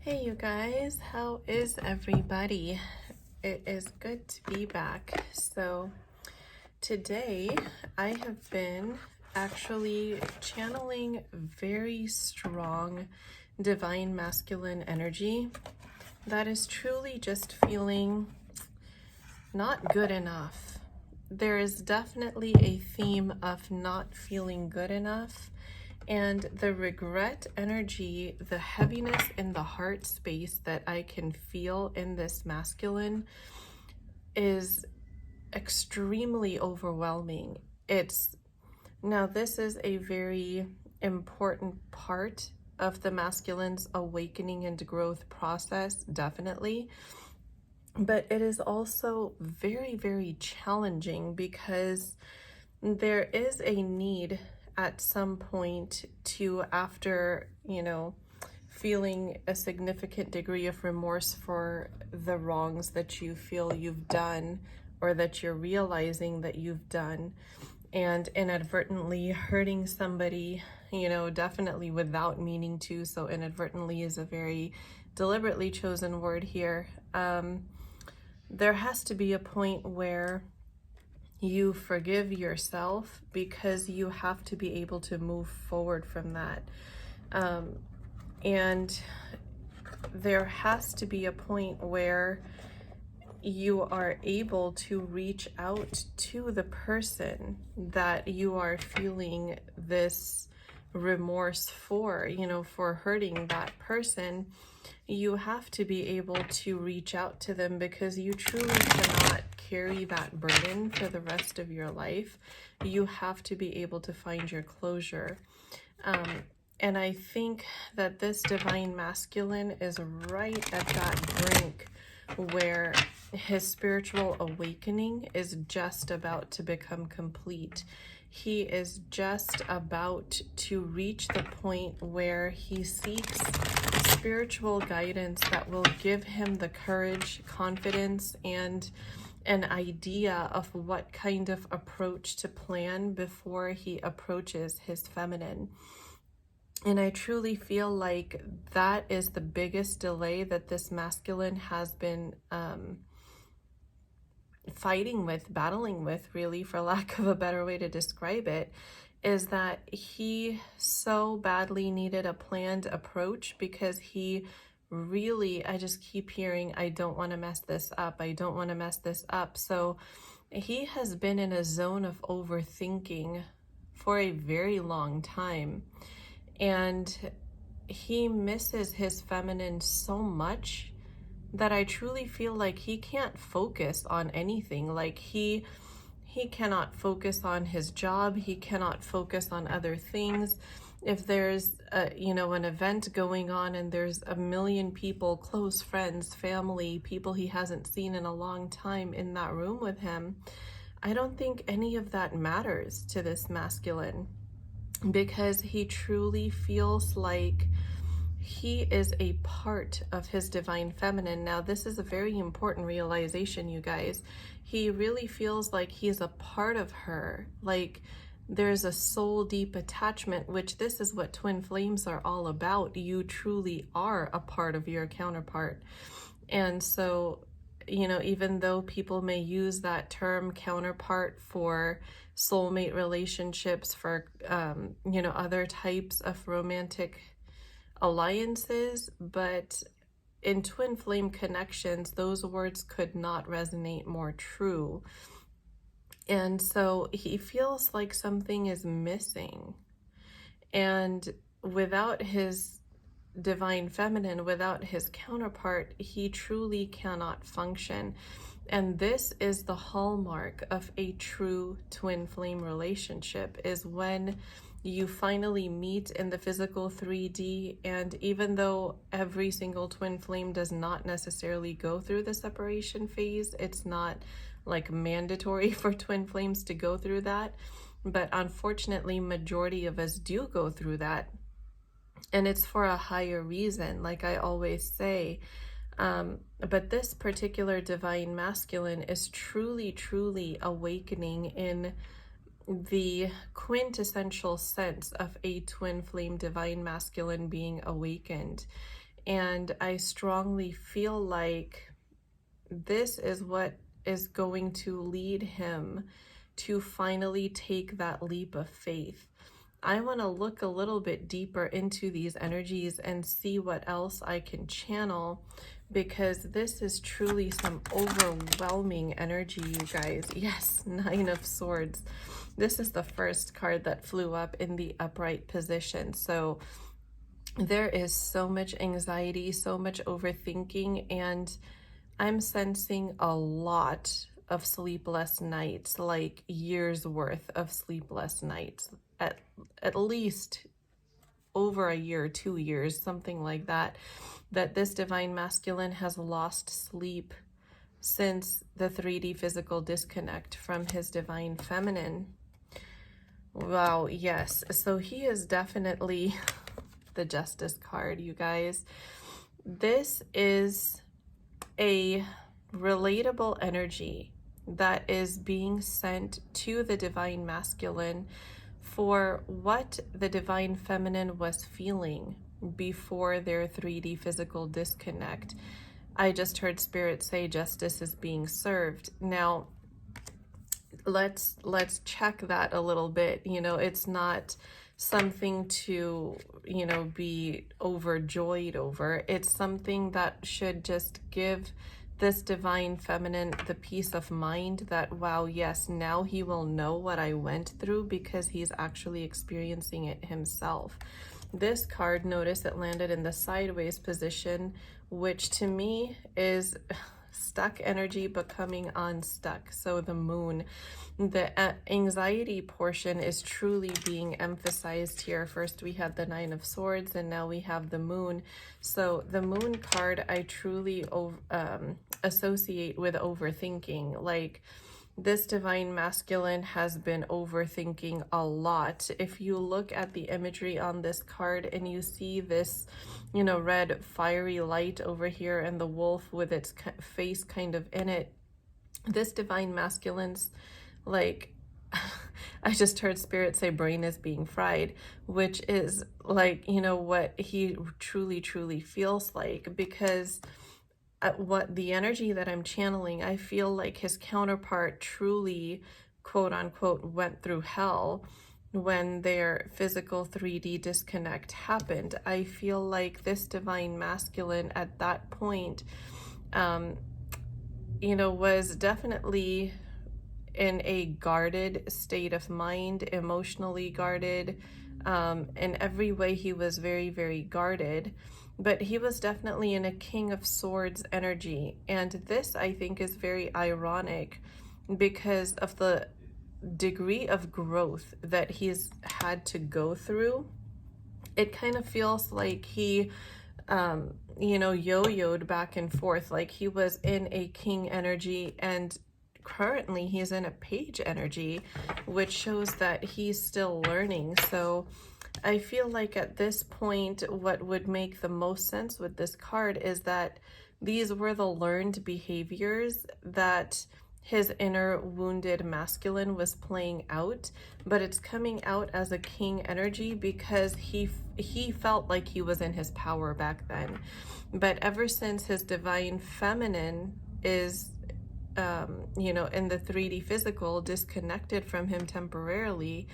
Hey you guys, how is everybody? It is good to be back. So today I have been actually channeling very strong divine masculine energy that is truly just feeling not good enough. There is definitely a theme of not feeling good enough, and the regret energy, the heaviness in the heart space that I can feel in this masculine is extremely overwhelming. This is a very important part of the masculine's awakening and growth process, definitely. But it is also very, very challenging because there is a need at some point to, after, feeling a significant degree of remorse for the wrongs that you feel you've done or that you're realizing that you've done, and inadvertently hurting somebody, definitely without meaning to. So inadvertently is a very deliberately chosen word here. There has to be a point where you forgive yourself because you have to be able to move forward from that. And there has to be a point where you are able to reach out to the person that you are feeling this remorse for, for hurting that person. You have to be able to reach out to them because you truly cannot carry that burden for the rest of your life. You have to be able to find your closure. And I think that this divine masculine is right at that brink where his spiritual awakening is just about to become complete. He is just about to reach the point where he seeks spiritual guidance that will give him the courage, confidence, and an idea of what kind of approach to plan before he approaches his feminine. And I truly feel like that is the biggest delay that this masculine has been battling with, really, for lack of a better way to describe it, is that he so badly needed a planned approach because he really, I just keep hearing, I don't want to mess this up. I don't want to mess this up. So he has been in a zone of overthinking for a very long time. And he misses his feminine so much that I truly feel like he can't focus on anything. Like he cannot focus on his job. He cannot focus on other things. If there's an event going on and there's a million people, close friends, family, people he hasn't seen in a long time in that room with him, I don't think any of that matters to this masculine, because he truly feels like he is a part of his divine feminine. Now, this is a very important realization, you guys. He really feels like he's a part of her. Like there's a soul deep attachment, which this is what twin flames are all about. You truly are a part of your counterpart. And so, even though people may use that term counterpart for soulmate relationships, for, other types of romantic alliances, but in twin flame connections, those words could not resonate more true. And so he feels like something is missing. And without his divine feminine, without his counterpart, he truly cannot function. And this is the hallmark of a true twin flame relationship, is when you finally meet in the physical 3D. And even though every single twin flame does not necessarily go through the separation phase, it's not like mandatory for twin flames to go through that. But unfortunately, majority of us do go through that. And it's for a higher reason, like I always say. But this particular divine masculine is truly, truly awakening in the quintessential sense of a twin flame divine masculine being awakened. And I strongly feel like this is what is going to lead him to finally take that leap of faith. I want to look a little bit deeper into these energies and see what else I can channel, because this is truly some overwhelming energy, you guys. Yes, Nine of Swords. This is the first card that flew up in the upright position. So there is so much anxiety, so much overthinking, and I'm sensing a lot of sleepless nights, like years worth of sleepless nights, at least over a year, 2 years, something like that, that this divine masculine has lost sleep since the 3D physical disconnect from his divine feminine. Wow, yes. So he is definitely the Justice card, you guys. This is a relatable energy that is being sent to the divine masculine for what the divine feminine was feeling before their 3D physical disconnect. I just heard Spirit say justice is being served. Now, let's check that a little bit. You know, it's not something to, you know, be overjoyed over. It's something that should just give this divine feminine the peace of mind that, wow, yes, now he will know what I went through because he's actually experiencing it himself. This card, notice it landed in the sideways position, which to me is stuck energy becoming unstuck. So the moon, the anxiety portion is truly being emphasized here. First we had the Nine of Swords, and now we have the moon. So the moon card I truly associate with overthinking. Like, this divine masculine has been overthinking a lot. If you look at the imagery on this card and you see this, you know, red fiery light over here and the wolf with its face kind of in it, this divine masculine's like, I just heard Spirit say brain is being fried, which is like, you know, what he truly, truly feels like, because what the energy that I'm channeling, I feel like his counterpart truly, quote unquote, went through hell when their physical 3D disconnect happened. I feel like this divine masculine at that point, you know, was definitely in a guarded state of mind, emotionally guarded. In every way, he was very, very guarded. But he was definitely in a King of Swords energy. And this, I think, is very ironic because of the degree of growth that he's had to go through. It kind of feels like he, you know, yo-yoed back and forth. Like he was in a King energy, and currently he's in a Page energy, which shows that he's still learning. So I feel like at this point, what would make the most sense with this card is that these were the learned behaviors that his inner wounded masculine was playing out, but it's coming out as a King energy because he felt like he was in his power back then. But ever since his divine feminine is you know, in the 3D physical, disconnected from him temporarily,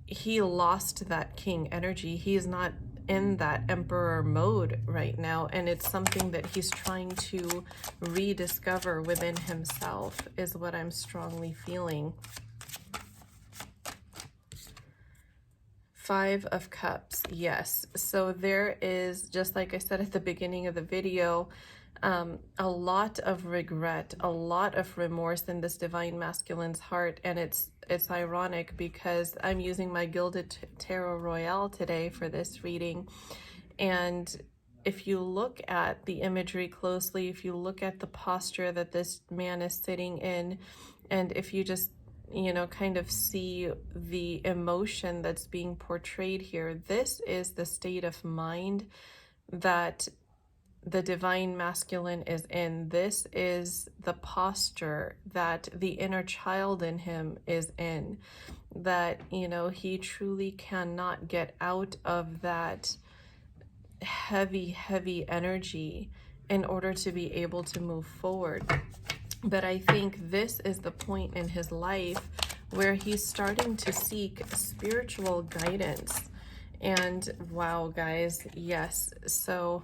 he lost that King energy. He's not in that Emperor mode right now, and it's something that he's trying to rediscover within himself, is what I'm strongly feeling. Five of Cups, yes. So there is, just like I said at the beginning of the video, a lot of regret, a lot of remorse in this divine masculine's heart. And it's ironic because I'm using my Gilded Tarot Royale today for this reading. And if you look at the imagery closely, if you look at the posture that this man is sitting in, and if you just, you know, kind of see the emotion that's being portrayed here, this is the state of mind that the divine masculine is in. This is the posture that the inner child in him is in, that, you know, he truly cannot get out of that heavy energy in order to be able to move forward. But I think this is the point in his life where he's starting to seek spiritual guidance. And wow, guys, yes. So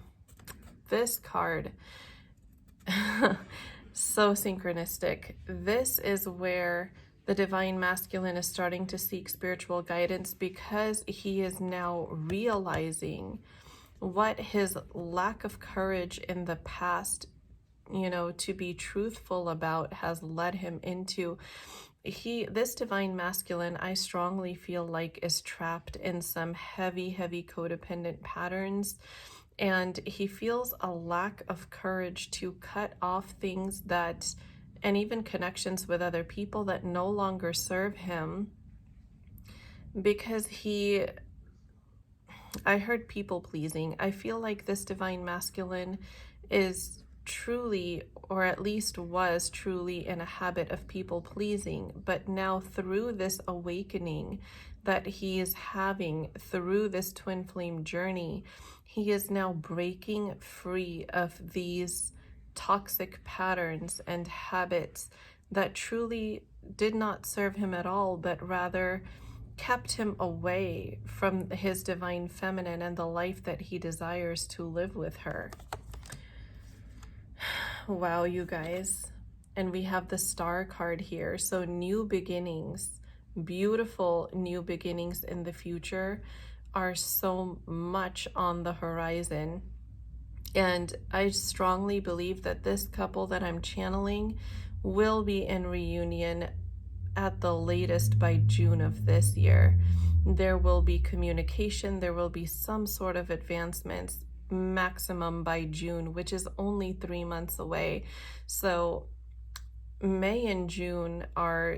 this card, so synchronistic. This is where the divine masculine is starting to seek spiritual guidance, because he is now realizing what his lack of courage in the past, to be truthful about, has led him into. This divine masculine, I strongly feel like, is trapped in some heavy codependent patterns, and he feels a lack of courage to cut off things that, and even connections with other people that no longer serve him, because I heard people pleasing. I feel like this divine masculine is truly, or at least was truly, in a habit of people pleasing. But now, through this awakening that he is having through this twin flame journey, he is now breaking free of these toxic patterns and habits that truly did not serve him at all, but rather kept him away from his divine feminine and the life that he desires to live with her. Wow, you guys. And we have the Star card here. So new beginnings, beautiful new beginnings in the future are so much on the horizon. And I strongly believe that this couple that I'm channeling will be in reunion at the latest by June of this year. There will be communication, there will be some sort of advancements, maximum by June, which is only 3 months away. So May and June are,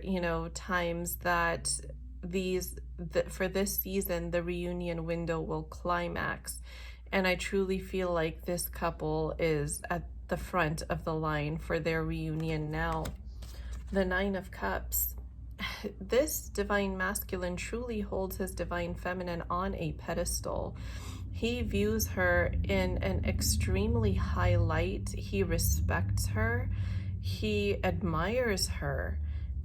times that for this season, the reunion window will climax. And I truly feel like this couple is at the front of the line for their reunion now. The Nine of Cups. This divine masculine truly holds his divine feminine on a pedestal. He views her in an extremely high light. He respects her. He admires her.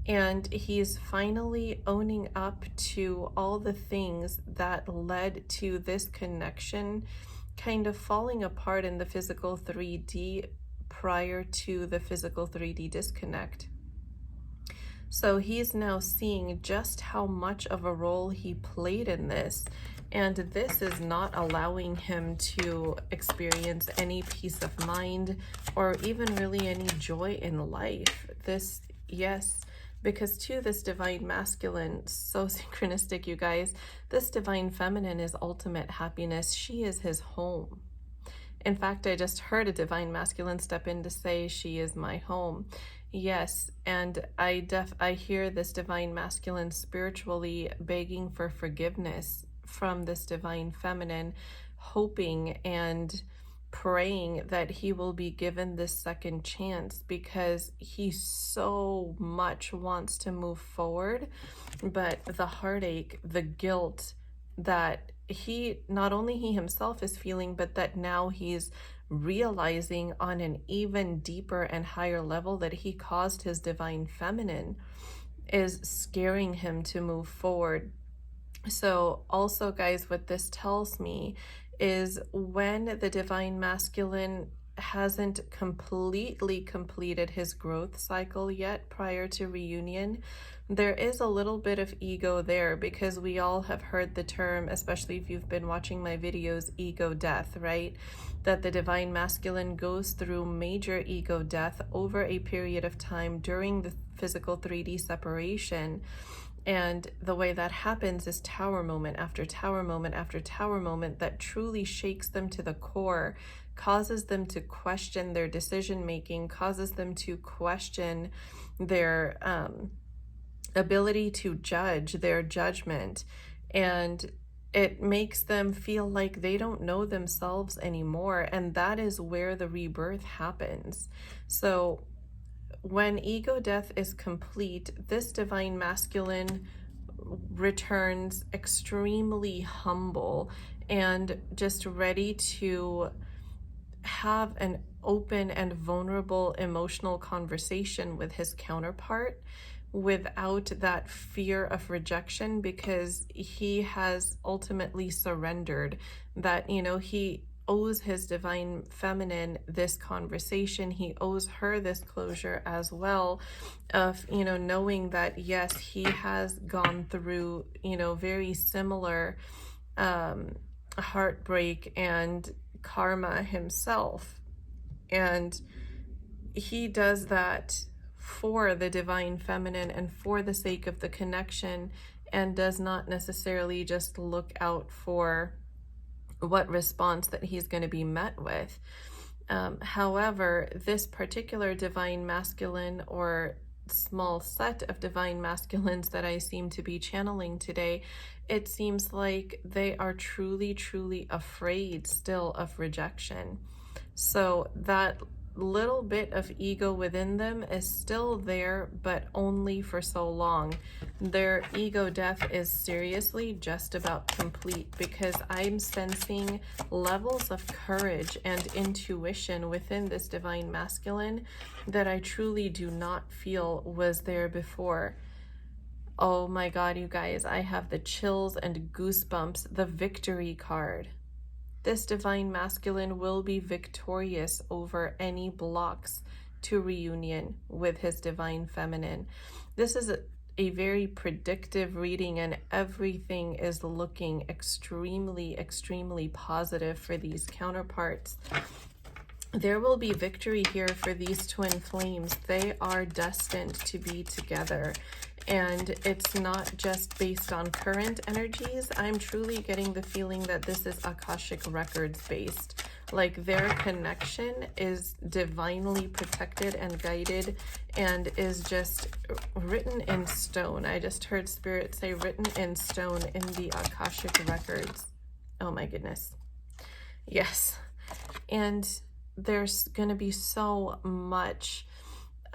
And he's finally owning up to all the things that led to this connection kind of falling apart in the physical 3D prior to the physical 3D disconnect. So he's now seeing just how much of a role he played in this. And this is not allowing him to experience any peace of mind or even really any joy in life. This, yes, because to this divine masculine, so synchronistic, you guys, this divine feminine is ultimate happiness. She is his home. In fact, I just heard a divine masculine step in to say, she is my home. Yes, and I hear this divine masculine spiritually begging for forgiveness from this divine feminine, hoping and praying that he will be given this second chance, because he so much wants to move forward, but the heartache, the guilt that not only he himself is feeling, but that now he's realizing on an even deeper and higher level that he caused his divine feminine, is scaring him to move forward. So also, guys, what this tells me is when the divine masculine hasn't completely completed his growth cycle yet prior to reunion, there is a little bit of ego there, because we all have heard the term, especially if you've been watching my videos, ego death, right? That the divine masculine goes through major ego death over a period of time during the physical 3D separation. And the way that happens is tower moment after tower moment after tower moment that truly shakes them to the core, causes them to question their decision making, causes them to question their ability to judge, their judgment, and it makes them feel like they don't know themselves anymore. And that is where the rebirth happens. So when ego death is complete, this divine masculine returns extremely humble and just ready to have an open and vulnerable emotional conversation with his counterpart without that fear of rejection, because he has ultimately surrendered that, he owes his divine feminine this conversation. He owes her this closure as well, of, knowing that, yes, he has gone through, very similar heartbreak and karma himself. And he does that for the divine feminine and for the sake of the connection, and does not necessarily just look out for what response that he's going to be met with. However, this particular divine masculine, or small set of divine masculines that I seem to be channeling today, it seems like they are truly, truly afraid still of rejection. So that little bit of ego within them is still there, but only for so long. Their ego death is seriously just about complete, because I'm sensing levels of courage and intuition within this divine masculine that I truly do not feel was there before. Oh my God, you guys, I have the chills and goosebumps, the victory card. This divine masculine will be victorious over any blocks to reunion with his divine feminine. This is a very predictive reading, and everything is looking extremely, extremely positive for these counterparts. There will be victory here for these twin flames. They are destined to be together. And it's not just based on current energies. I'm truly getting the feeling that this is Akashic Records based. Like, their connection is divinely protected and guided, and is just written in stone. I just heard Spirit say written in stone in the Akashic Records. Oh my goodness. Yes. And there's going to be so much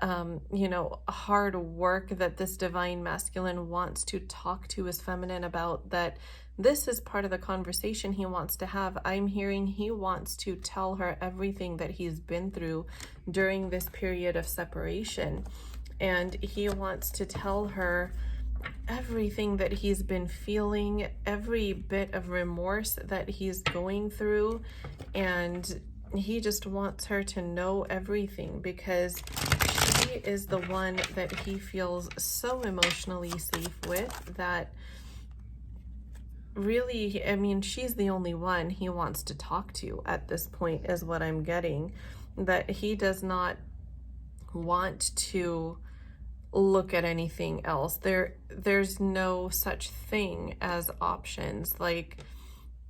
hard work that this divine masculine wants to talk to his feminine about, that this is part of the conversation he wants to have. I'm hearing he wants to tell her everything that he's been through during this period of separation. And he wants to tell her everything that he's been feeling, every bit of remorse that he's going through. And he just wants her to know everything, because she is the one that he feels so emotionally safe with, that really, I mean, she's the only one he wants to talk to at this point, is what I'm getting. That he does not want to look at anything else. There's no such thing as options. Like,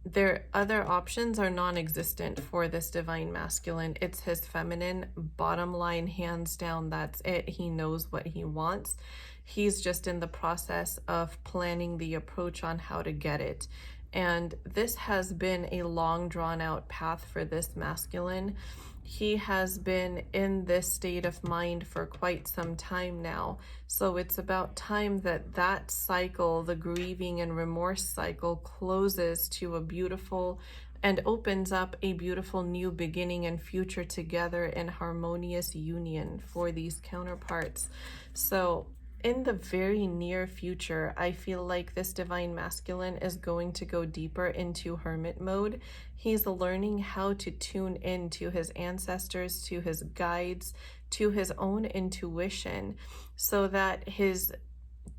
their other options are non-existent for this divine masculine. It's his feminine. Bottom line, hands down, that's it. He knows what he wants. He's just in the process of planning the approach on how to get it. And this has been a long drawn out path for this masculine. He has been in this state of mind for quite some time now. So it's about time that that cycle, the grieving and remorse cycle, closes to a beautiful and opens up a beautiful new beginning and future together in harmonious union for these counterparts. So in the very near future, I feel like this divine masculine is going to go deeper into hermit mode. He's learning how to tune in to his ancestors, to his guides, to his own intuition, so that his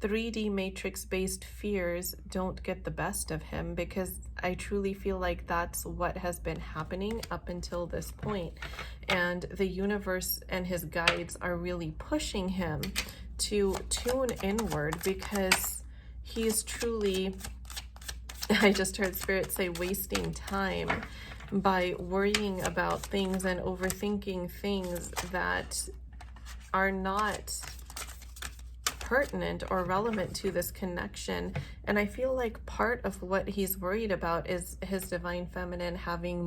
3D matrix-based fears don't get the best of him, because I truly feel like that's what has been happening up until this point. And the universe and his guides are really pushing him to tune inward, because he's truly, I just heard Spirit say, wasting time by worrying about things and overthinking things that are not pertinent or relevant to this connection. And I feel like part of what he's worried about is his divine feminine having